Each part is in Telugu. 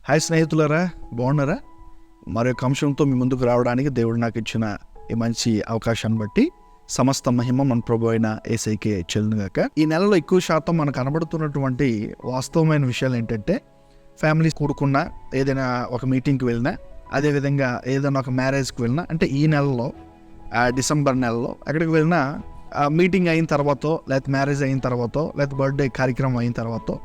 హాయ్ స్నేహితులారా, బాగున్నారా? మరొక అంశంతో మీ ముందుకు రావడానికి దేవుడు నాకు ఇచ్చిన ఈ మంచి అవకాశాన్ని బట్టి సమస్త మహిమ మన ప్రభు అయిన యేసయ్యకే చెల్లుగాక. ఈ నెలలో ఎక్కువ శాతం మనకు కనబడుతున్నటువంటి వాస్తవమైన విషయాలు ఏంటంటే, ఫ్యామిలీస్ కూడుకున్నా, ఏదైనా ఒక మీటింగ్కి వెళ్ళినా, అదేవిధంగా ఏదైనా ఒక మ్యారేజ్కి వెళ్ళినా, అంటే ఈ నెలలో డిసెంబర్ నెలలో ఎక్కడికి వెళ్ళినా మీటింగ్ అయిన తర్వాత, లేకపోతే మ్యారేజ్ అయిన తర్వాత, లేకపోతే బర్త్డే కార్యక్రమం అయిన తర్వాత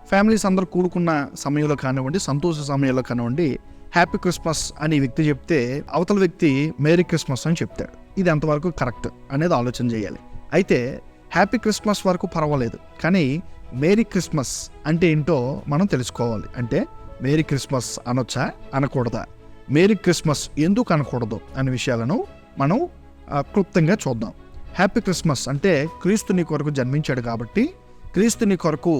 ఫ్యామిలీస్ అందరూ కూడుకున్న సమయంలో కానివ్వండి, సంతోష సమయంలో కానివ్వండి, హ్యాపీ క్రిస్మస్ అని వ్యక్తి చెప్తే అవతల వ్యక్తి మేరీ క్రిస్మస్ అని చెప్తాడు. ఇది ఎంతవరకు కరెక్ట్ అనేది ఆలోచన చేయాలి. అయితే హ్యాపీ క్రిస్మస్ వరకు పర్వాలేదు, కానీ మేరీ క్రిస్మస్ అంటే ఏంటో మనం తెలుసుకోవాలి. అంటే మేరీ క్రిస్మస్ అనొచ్చా, అనకూడదా, మేరీ క్రిస్మస్ ఎందుకు అనకూడదు అనే విషయాలను మనం క్లుప్తంగా చూద్దాం. హ్యాపీ క్రిస్మస్ అంటే క్రీస్తు నీ కొరకు జన్మించాడు కాబట్టి, క్రీస్తు నీ కొరకు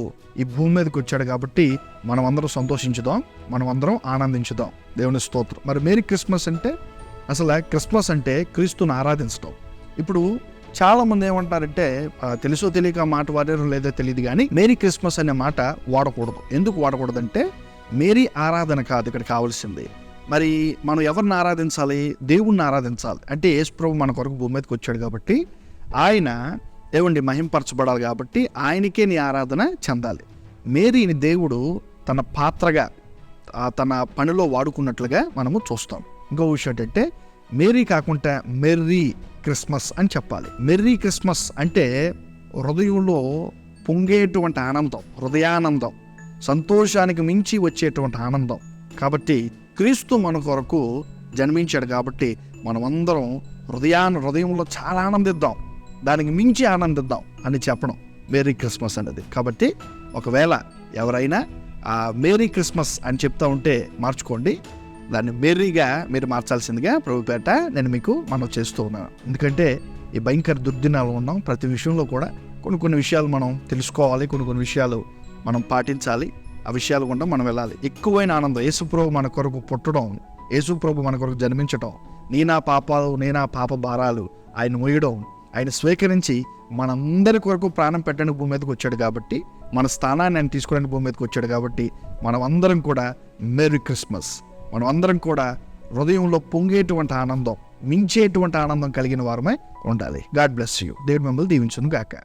ఈ భూమి మీదకి వచ్చాడు కాబట్టి మనం అందరం సంతోషించుదాం, మనం అందరం ఆనందించుదాం. దేవుని స్తోత్రం. మరి మేరీ క్రిస్మస్ అంటే, అసలు క్రిస్మస్ అంటే క్రీస్తుని ఆరాధించడం. ఇప్పుడు చాలామంది ఏమంటారంటే, తెలుసో తెలియక మాట వాడారో లేదో తెలియదు, కానీ మేరీ క్రిస్మస్ అనే మాట వాడకూడదు. ఎందుకు వాడకూడదంటే, మేరీ ఆరాధన కాదు ఇక్కడ కావాల్సింది. మరి మనం ఎవరిని ఆరాధించాలి? దేవుణ్ణి ఆరాధించాలి. అంటే యేసు ప్రభు మన కొరకు భూమి మీదకి వచ్చాడు కాబట్టి ఆయన దేవుణ్ణి మహింపరచబడాలి కాబట్టి ఆయనకే నీ ఆరాధన చెందాలి. మేరీని దేవుడు తన పాత్రగా తన పనిలో వాడుకున్నట్లుగా మనము చూస్తాం. ఇంకో విషయం ఏంటంటే, మేరీ కాకుండా మెర్రీ క్రిస్మస్ అని చెప్పాలి. మెర్రీ క్రిస్మస్ అంటే హృదయంలో పొంగేటువంటి ఆనందం, హృదయానందం, సంతోషానికి మించి వచ్చేటువంటి ఆనందం. కాబట్టి క్రీస్తు మన కొరకు జన్మించాడు కాబట్టి మనమందరం హృదయంలో చాలా ఆనందిద్దాం, దానికి మించి ఆనందిద్దాం అని చెప్పడం మేరీ క్రిస్మస్ అనేది. కాబట్టి ఒకవేళ ఎవరైనా మేరీ క్రిస్మస్ అని చెప్తా ఉంటే మార్చుకోండి, దాన్ని మేరీగా మీరు మార్చాల్సిందిగా ప్రభుపేట నేను మీకు మనం చేస్తూ ఉన్నాను. ఎందుకంటే ఈ భయంకర దుర్దినాలు ఉన్నాం. ప్రతి విషయంలో కూడా కొన్ని విషయాలు మనం తెలుసుకోవాలి, కొన్ని విషయాలు మనం పాటించాలి. ఆ విషయాలు కూడా మనం వెళ్ళాలి. ఎక్కువైన ఆనందం యేసుప్రభు మన కొరకు పుట్టడం, యేసుప్రభు మన కొరకు జన్మించడం, నీ నా పాప భారాలు ఆయన మోయడం, ఆయన స్వీకరించి మనందరి కొరకు ప్రాణం పెట్టడానికి భూమి మీదకి వచ్చాడు కాబట్టి, మన స్థానాన్ని ఆయన తీసుకోవడానికి భూమి మీదకి వచ్చాడు కాబట్టి మనం అందరం కూడా మేరీ క్రిస్మస్, మనం అందరం కూడా హృదయంలో పొంగేటువంటి ఆనందం, మించేటువంటి ఆనందం కలిగిన వారమై ఉండాలి. God bless you. దేవుడు మిమ్మల్ని దీవించును గాక.